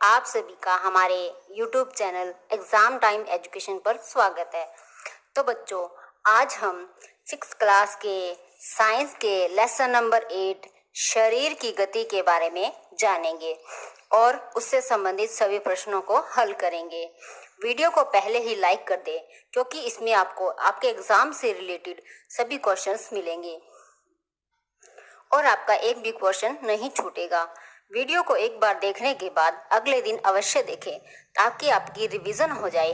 आप सभी का हमारे YouTube channel exam time education पर स्वागत है। तो बच्चों, आज हम 6th क्लास के साइंस के लेसन नंबर 8 शरीर की गति के बारे में जानेंगे और उससे संबंधित सभी प्रश्नों को हल करेंगे। वीडियो को पहले ही लाइक कर दें क्योंकि इसमें आपको आपके एग्ज़ाम से रिलेटेड सभी क्वेश्चंस मिलेंगे और आपका एक भी क्वेश्चन नहीं छूटेगा। वीडियो को एक बार देखने के बाद अगले दिन अवश्य देखें ताकि आपकी रिवीजन हो जाए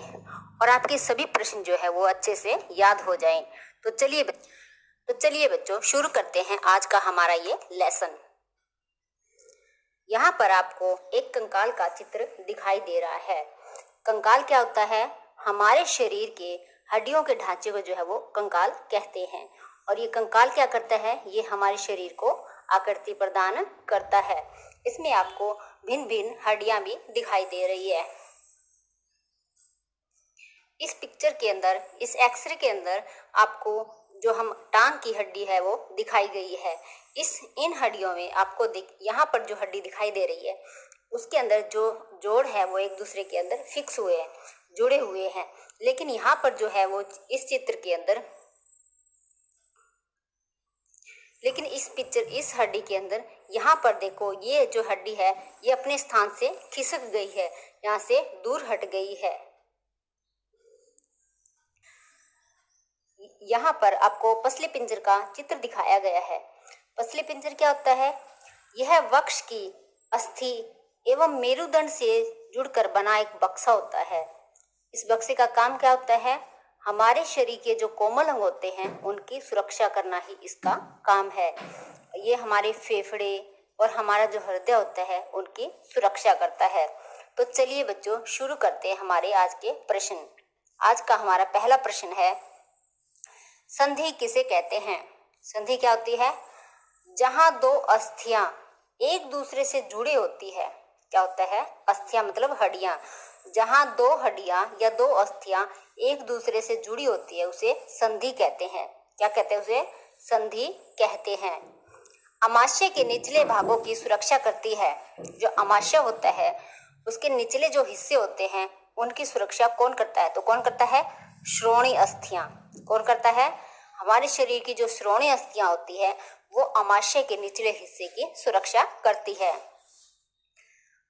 और आपके सभी प्रश्न जो है वो अच्छे से याद हो जाएं। तो चलिए बच्चों, शुरू करते हैं आज का हमारा ये लेसन। यहाँ पर आपको एक कंकाल का चित्र दिखाई दे रहा है। कंकाल क्या होता है? हमारे शरीर के हड्डियों के ढांचे को जो है वो कंकाल कहते हैं और ये कंकाल क्या करता है? ये हमारे शरीर को आकृति प्रदान करता है। इसमें आपको भिन्न भिन्न हड्डियां भी दिखाई दे रही है। इस पिक्चर के अंदर, इस एक्सरे के अंदर आपको जो हम टांग की हड्डी है वो दिखाई गई है। इन हड्डियों में आपको यहाँ पर जो हड्डी दिखाई दे रही है उसके अंदर जो जोड़ है वो एक दूसरे के अंदर फिक्स हुए हैं, जुड़े हुए हैं। लेकिन यहाँ पर जो है वो इस हड्डी के अंदर यहाँ पर देखो, ये जो हड्डी है ये अपने स्थान से खिसक गई है, यहाँ से दूर हट गई है। यहाँ पर आपको पसली पिंजर का चित्र दिखाया गया है। पसली पिंजर क्या होता है? यह वक्ष की अस्थि एवं मेरुदंड से जुड़कर बना एक बक्सा होता है। इस बक्से का काम क्या होता है? हमारे शरीर के जो कोमल अंग होते हैं उनकी सुरक्षा करना ही इसका काम है। ये हमारे फेफड़े और हमारा जो हृदय होता है उनकी सुरक्षा करता है। तो चलिए बच्चों, शुरू करते हैं हमारे आज के प्रश्न। आज का हमारा पहला प्रश्न है, संधि किसे कहते हैं? संधि क्या होती है? जहां दो अस्थियां एक दूसरे से जुड़ी होती है। क्या होता है? अस्थियां मतलब हड्डियां। जहां दो हड्डियां या दो अस्थियां एक दूसरे से जुड़ी होती है उसे संधि कहते हैं। क्या कहते हैं? उसे संधि कहते हैं। अमाशय के निचले भागों की सुरक्षा करती है। जो अमाशय होता है उसके निचले जो हिस्से होते हैं उनकी सुरक्षा कौन करता है? तो कौन करता है? श्रोणि अस्थियां। कौन करता है? हमारे शरीर की जो श्रोणि अस्थियां होती है वो अमाशय के निचले हिस्से की सुरक्षा करती है।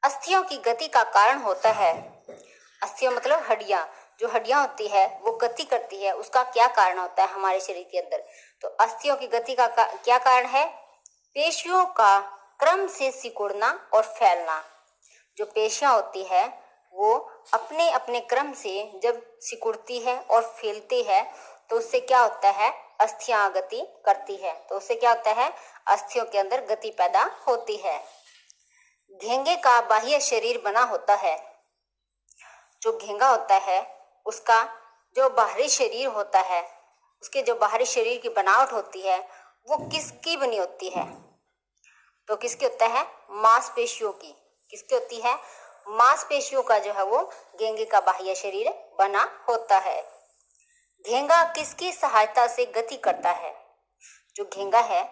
अस्थियों की गति का कारण होता है। अस्थियों मतलब हड्डियां। जो हड्डियां होती है वो गति करती है, उसका क्या कारण होता है हमारे शरीर के अंदर? तो अस्थियों की गति का क्या कारण है? पेशियों का क्रम से सिकुड़ना और फैलना। जो पेशियां होती है वो अपने अपने क्रम से जब सिकुड़ती है और फैलती है तो उससे क्या होता है? अस्थियां गति करती है। तो उससे क्या होता है? अस्थियों के अंदर गति पैदा होती है। घेंगे का बाह्य शरीर बना होता है। जो घेंगा होता है उसका जो बाहरी शरीर होता है, उसके जो बाहरी शरीर की बनावट होती है वो किसकी बनी होती है? तो किसकी होता है? मांसपेशियों की। किसकी होती है? मांसपेशियों का जो है वो घेंगे का बाह्य शरीर बना होता है। घेंगा किसकी सहायता से गति करता है? जो घेंगा है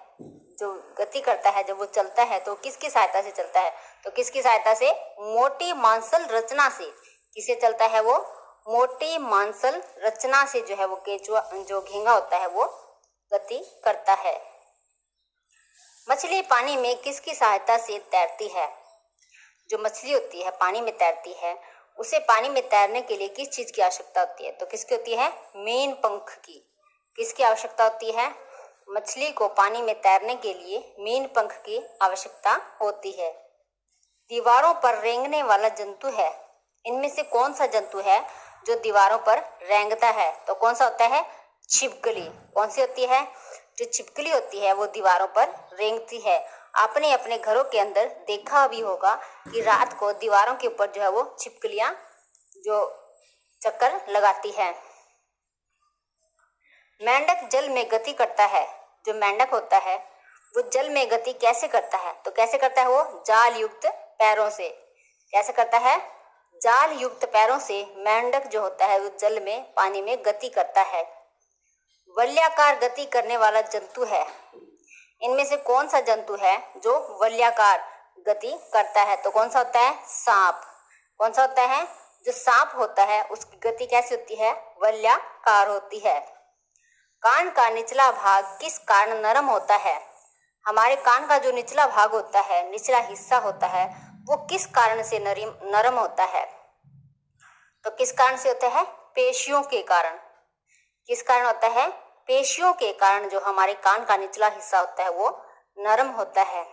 जो गति करता है, जब वो चलता है तो किसकी सहायता से चलता है? तो किसकी सहायता से? मोटी मांसल रचना से। किसे चलता है वो? मोटी मांसल रचना से जो है वो जो घेंगा होता है वो गति करता है। मछली पानी में किसकी सहायता से तैरती है? जो मछली होती है पानी में तैरती है, उसे पानी में तैरने के लिए किस चीज की आवश्यकता होती है? तो किसकी होती है? मीन पंख की। किसकी आवश्यकता होती है? मछली को पानी में तैरने के लिए मीन पंख की आवश्यकता होती है। दीवारों पर रेंगने वाला जंतु है। इनमें से कौन सा जंतु है जो दीवारों पर रेंगता है? तो कौन सा होता है? छिपकली। कौन सी होती है? जो छिपकली होती है वो दीवारों पर रेंगती है। आपने अपने घरों के अंदर देखा भी होगा कि रात को दीवारों के ऊपर जो है वो छिपकलियां जो चक्कर लगाती है। मेंढक जल में गति करता है। जो मेंढक होता है वो जल में गति कैसे करता है? तो कैसे करता है वो? जाल युक्त पैरों से। कैसे करता है? जाल युक्त पैरों से मेंढक जो होता है वो जल में, पानी में गति करता है। वलयाकार गति करने वाला जंतु है। इनमें से कौन सा जंतु है जो वलयाकार गति करता है? तो कौन सा होता है? सांप। कौन सा होता है? जो सांप होता है उसकी गति कैसी होती है? वलयाकार होती है। कान का निचला भाग किस कारण नरम होता है? हमारे कान का जो निचला भाग होता है, निचला हिस्सा होता है, वो किस कारण से नरम होता है? तो किस कारण से होता है? पेशियों के कारण। किस कारण होता है? पेशियों के कारण जो हमारे कान का निचला हिस्सा होता है वो नरम होता है।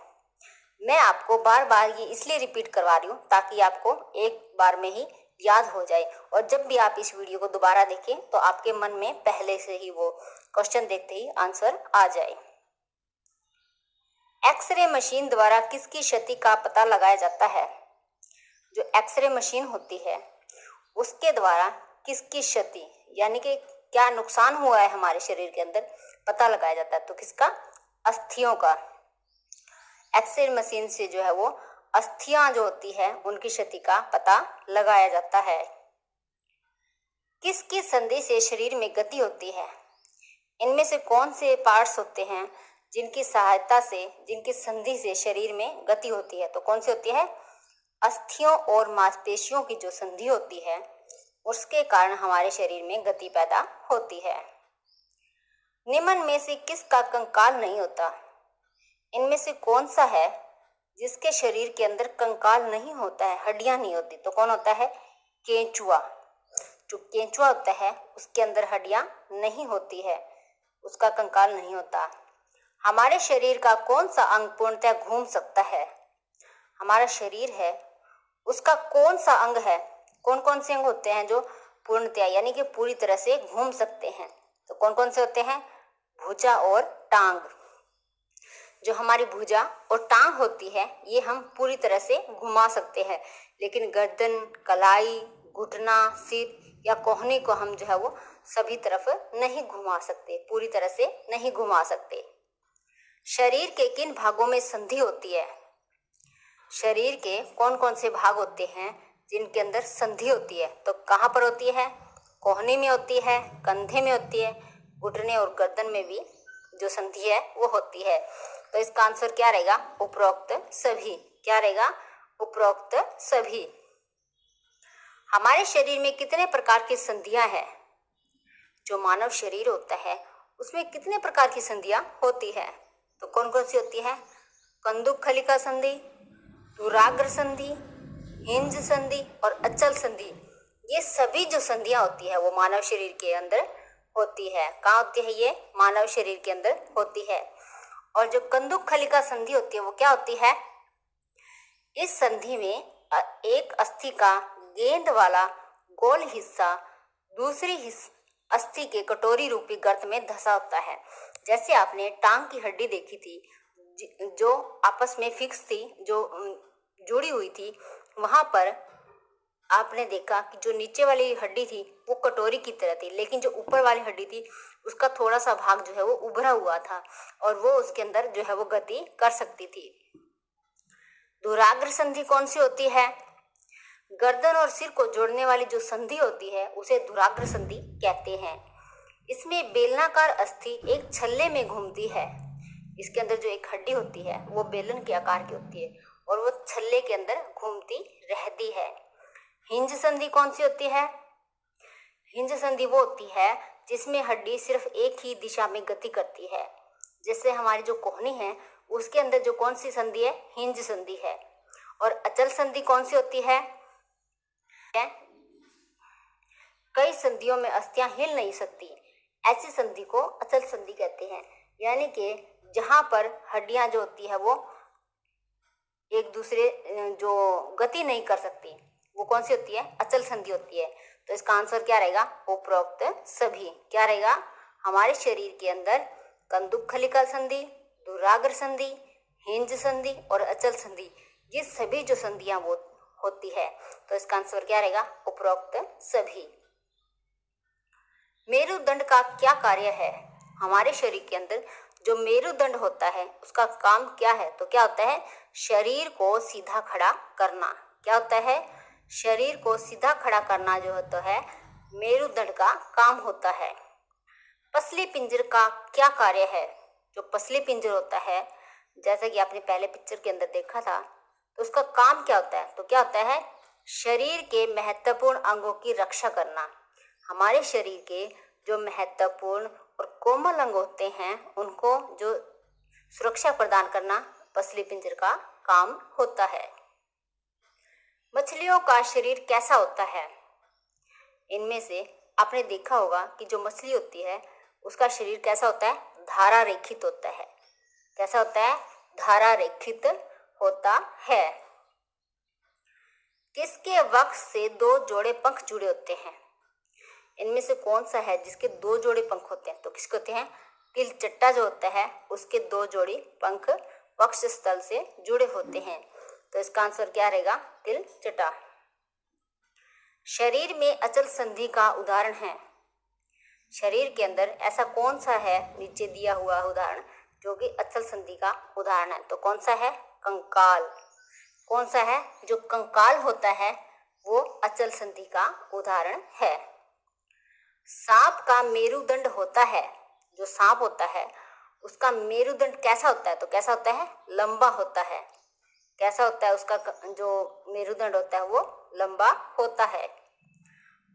मैं आपको बार बार ये इसलिए रिपीट करवा रही हूँ ताकि आपको एक बार में ही याद हो जाए, और जब भी आप इस वीडियो को दोबारा देखें तो आपके मन में पहले से ही वो क्वेश्चन देखते ही आंसर आ जाए। एक्सरे मशीन द्वारा किसकी क्षति का पता लगाया जाता है? जो एक्सरे मशीन होती है उसके द्वारा किसकी क्षति यानी कि क्या नुकसान हुआ है हमारे शरीर के अंदर पता लगाया जाता है। तो किसका? अस्थियों का। एक्सरे मशीन से जो है वो अस्थियां जो होती है उनकी क्षति का पता लगाया जाता है। किसकी संधि से शरीर में गति होती है? इनमें से कौन से पार्ट्स होते हैं जिनकी सहायता से, जिनकी संधि से शरीर में गति होती है? तो कौन सी होती है? अस्थियों और मांसपेशियों की जो संधि होती है उसके कारण हमारे शरीर में गति पैदा होती है। निम्न में से किसका कंकाल नहीं होता? इनमें से कौन सा है जिसके शरीर के अंदर कंकाल नहीं होता है, हड्डियां नहीं होती? तो कौन होता है? केंचुआ। जो केंचुआ होता है उसके अंदर हड्डियां नहीं होती है, उसका कंकाल नहीं होता। हमारे शरीर का कौन सा अंग पूर्णतः घूम सकता है? हमारा शरीर है उसका कौन सा अंग है, कौन कौन से अंग होते हैं जो पूर्णतः यानी कि पूरी तरह से घूम सकते हैं? तो कौन कौन से होते हैं? भुजा और टांग। जो हमारी भुजा और टांग होती है ये हम पूरी तरह से घुमा सकते हैं, लेकिन गर्दन, कलाई, घुटना, सिर या कोहनी को हम जो है वो सभी तरफ नहीं घुमा सकते, पूरी तरह से नहीं घुमा सकते। शरीर के किन भागों में संधि होती है? शरीर के कौन कौन से भाग होते हैं जिनके अंदर संधि होती है? तो कहाँ पर होती है? कोहनी में होती है, कंधे में होती है, घुटने और गर्दन में भी जो संधि है वो होती है। तो इसका आंसर क्या रहेगा? उपरोक्त सभी। क्या रहेगा? उपरोक्त सभी। हमारे शरीर में कितने प्रकार की संधियां हैं? जो मानव शरीर होता है उसमें कितने प्रकार की संधियां होती है? तो कौन कौन सी होती है? कंदुक खलिका संधि, दुराग्र संधि, हिंज संधि और अचल संधि। ये सभी जो संधियां होती है वो मानव शरीर के अंदर होती है। कहाँ होती है? ये मानव शरीर के अंदर होती है। और जो कंदुक खलिका संधि होती है वो क्या होती है? इस संधि में एक अस्थि का गेंद वाला गोल हिस्सा दूसरी अस्थि के कटोरी रूपी गर्त में धंसा होता है। जैसे आपने टांग की हड्डी देखी थी जो आपस में फिक्स थी, जो जुड़ी हुई थी, वहां पर आपने देखा कि जो नीचे वाली हड्डी थी वो कटोरी की तरह थी, लेकिन जो ऊपर वाली हड्डी थी उसका थोड़ा सा भाग जो है वो उभरा हुआ था और वो उसके अंदर जो है वो गति कर सकती थी। दुराग्र संधि कौन सी होती है? गर्दन और सिर को जोड़ने वाली जो संधि होती है उसे दुराग्र संधि कहते हैं। इसमें बेलनाकार अस्थि एक छल्ले में घूमती है। इसके अंदर जो एक हड्डी होती है वो बेलन के आकार की होती है और वो छल्ले के अंदर घूमती रहती है। हिंज संधि कौन सी होती है? हिंज संधि वो होती है जिसमें हड्डी सिर्फ एक ही दिशा में गति करती है। जैसे हमारी जो कोहनी है उसके अंदर जो कौन सी संधि है? हिंज संधि है। और अचल संधि कौन सी होती है? कई संधियों में अस्थियां हिल नहीं सकती, ऐसी संधि को अचल संधि कहते हैं। यानी कि जहां पर हड्डियां जो होती है वो एक दूसरे जो गति नहीं कर सकती वो कौन सी होती है? अचल संधि होती है। तो इसका आंसर क्या रहेगा? उपरोक्त सभी। क्या रहेगा? हमारे शरीर के अंदर कंदुक खलिका संधि, दुराग्र संधि, हिंज संधि और अचल संधि, ये सभी जो संधियां वो होती है। तो इसका आंसर क्या रहेगा? उपरोक्त सभी। मेरुदंड का क्या कार्य है? हमारे शरीर के अंदर जो मेरुदंड होता है उसका काम क्या है? तो क्या होता है? शरीर को सीधा खड़ा करना। क्या होता है? शरीर को सीधा खड़ा करना जो होता है मेरुदंड का काम होता है। पसली पिंजर का क्या कार्य है? जो पसली पिंजर होता है, जैसा कि आपने पहले पिक्चर के अंदर देखा था, तो उसका काम क्या होता है? तो क्या होता है? शरीर के महत्वपूर्ण अंगों की रक्षा करना। हमारे शरीर के जो महत्वपूर्ण और कोमल अंग होते हैं उनको जो सुरक्षा प्रदान करना पसली पिंजर का काम होता है। मछलियों का शरीर कैसा होता है? इनमें से आपने देखा होगा कि जो मछली होती है उसका शरीर कैसा होता है? धारा रेखित होता है। कैसा होता है? धारा रेखित होता है। किसके वक्ष से 2 जोड़े पंख जुड़े होते हैं? इनमें से कौन सा है जिसके 2 जोड़े पंख होते हैं? तो किसके होते हैं? तिलचट्टा जो होता है उसके 2 जोड़ी पंख वक्ष स्थल से जुड़े होते हैं। तो इसका आंसर क्या रहेगा? तिलचट्टा। शरीर में अचल संधि का उदाहरण है। शरीर के अंदर ऐसा कौन सा है नीचे दिया हुआ उदाहरण जो कि अचल संधि का उदाहरण है? तो कौन सा है? कंकाल। कौन सा है? जो कंकाल होता है वो अचल संधि का उदाहरण है। सांप का मेरुदंड होता है। जो सांप होता है उसका मेरुदंड कैसा होता है? तो कैसा होता है? लंबा होता है। कैसा होता है? उसका जो मेरुदंड होता है वो लंबा होता है।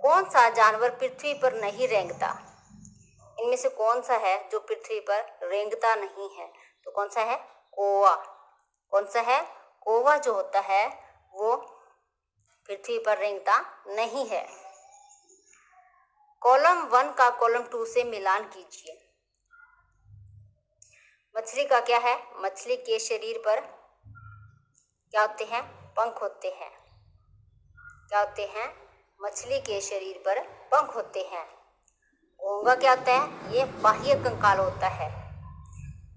कौन सा जानवर पृथ्वी पर नहीं रेंगता? इनमें से कौन सा है जो पृथ्वी पर रेंगता नहीं है? तो कौन सा है? कौवा। कौन सा है? कौवा जो होता है वो पृथ्वी पर रेंगता नहीं है। कॉलम 1 का कॉलम 2 से मिलान कीजिए। मछली का क्या है? मछली के शरीर पर क्या होते हैं? पंख होते हैं। क्या होते हैं? मछली के शरीर पर पंख होते हैं। घोंगा क्या होता है? ये बाह्य कंकाल होता है।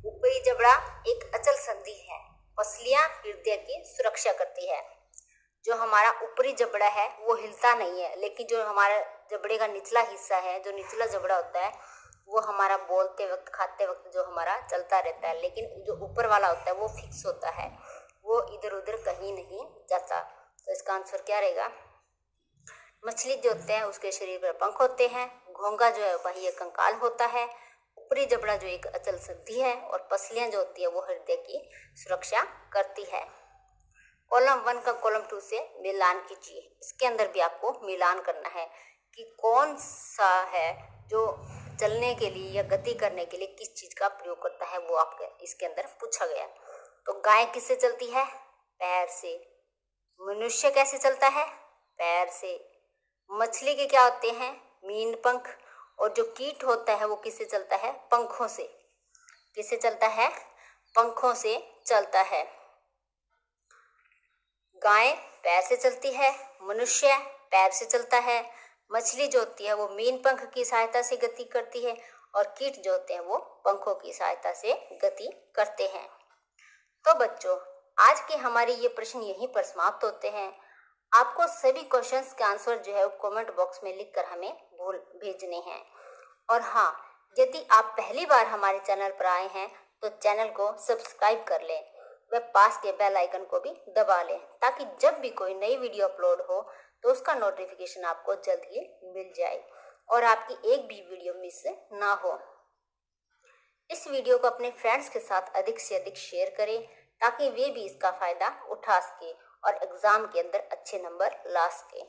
ऊपरी जबड़ा एक अचल संधि है। पसलियां हृदय की सुरक्षा करती है। जो हमारा ऊपरी जबड़ा है वो हिलता नहीं है, लेकिन जो हमारा जबड़े का निचला हिस्सा है, जो निचला जबड़ा होता है वो हमारा बोलते वक्त, खाते वक्त जो हमारा चलता रहता है, लेकिन जो ऊपर वाला होता है वो फिक्स होता है, वो इधर उधर कहीं नहीं जाता। तो इसका आंसर क्या रहेगा? मछली जो होते हैं उसके शरीर पर पंख होते हैं। घोंगा जो है बाह्य कंकाल होता है। ऊपरी जबड़ा जो एक अचल संधि है और पसलियां जो होती है वो हृदय की सुरक्षा करती है। कॉलम 1 का कॉलम 2 से मिलान कीजिए। इसके अंदर भी आपको मिलान करना है कि कौन सा है जो चलने के लिए या गति करने के लिए किस चीज का प्रयोग करता है, वो आपके इसके अंदर पूछा गया। तो गाय किससे चलती है? पैर से। मनुष्य कैसे चलता है? पैर से। मछली के क्या होते हैं? मीन पंख। और जो कीट होता है वो किससे चलता है? पंखों से। किससे चलता है? पंखों से चलता है। गाय पैर से चलती है, मनुष्य पैर से चलता है, मछली जो होती है वो मीन पंख की सहायता से गति करती है और कीट जो होते हैं वो पंखों की सहायता से गति करते हैं। तो बच्चों, आज के हमारे ये प्रश्न यहीं पर समाप्त होते हैं। आपको सभी क्वेश्चंस के आंसर जो है वो कमेंट बॉक्स में लिखकर हमें भेजने हैं। और हाँ, यदि आप पहली बार हमारे चैनल पर आए हैं तो चैनल को सब्सक्राइब कर लें व पास के बेल आइकन को भी दबा लें, ताकि जब भी कोई नई वीडियो अपलोड हो तो उसका नोटिफिकेशन आपको जल्द ही मिल जाए और आपकी एक भी वीडियो मिस ना हो। इस वीडियो को अपने फ्रेंड्स के साथ अधिक से अधिक शेयर करें ताकि वे भी इसका फायदा उठा सके और एग्जाम के अंदर अच्छे नंबर ला सके।